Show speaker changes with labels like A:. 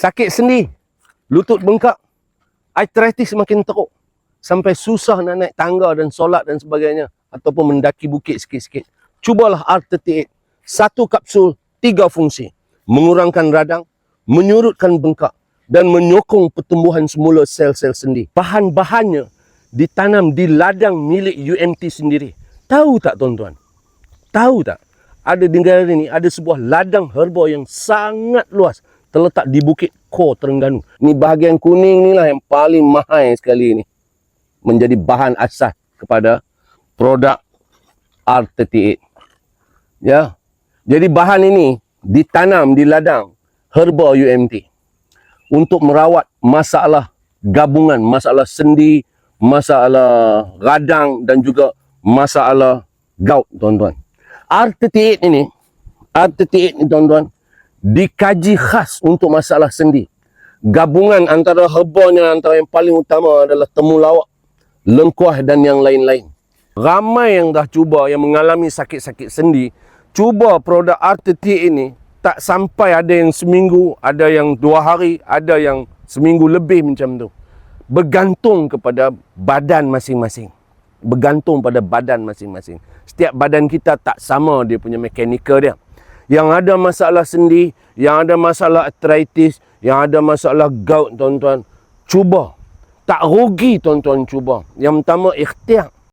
A: Sakit sendi, lutut bengkak, arthritis makin teruk, sampai susah nak naik tangga dan solat dan sebagainya, ataupun mendaki bukit sikit-sikit. Cubalah R38. Satu kapsul, 3 fungsi. Mengurangkan radang, menyurutkan bengkak, dan menyokong pertumbuhan semula sel-sel sendi. Bahan-bahannya ditanam di ladang milik UMT sendiri. Tahu tak tuan-tuan? Tahu tak? Ada di negara ini, ada sebuah ladang herba yang sangat luas, terletak di Bukit Kor, Terengganu. Ni bahagian kuning ni lah yang paling mahal sekali ni, menjadi bahan asas kepada produk R38. Ya. Jadi bahan ini ditanam di ladang herba UMT untuk merawat masalah gabungan, masalah sendi, masalah radang dan juga masalah gout, tuan-tuan. R38 ini tuan-tuan, dikaji khas untuk masalah sendi. Gabungan antara herbanya, antara yang paling utama adalah temulawak, lengkuas dan yang lain-lain. Ramai yang dah cuba, yang mengalami sakit-sakit sendi, cuba produk R38 ini, tak sampai ada yang seminggu, ada yang 2 hari, ada yang seminggu lebih macam tu. Bergantung kepada badan masing-masing. Bergantung pada badan masing-masing. Setiap badan kita tak sama dia punya mekanikal dia. Yang ada masalah sendi, yang ada masalah arthritis, yang ada masalah gout, tuan-tuan, cuba. Tak rugi tuan-tuan cuba. Yang pertama, ikhtiar.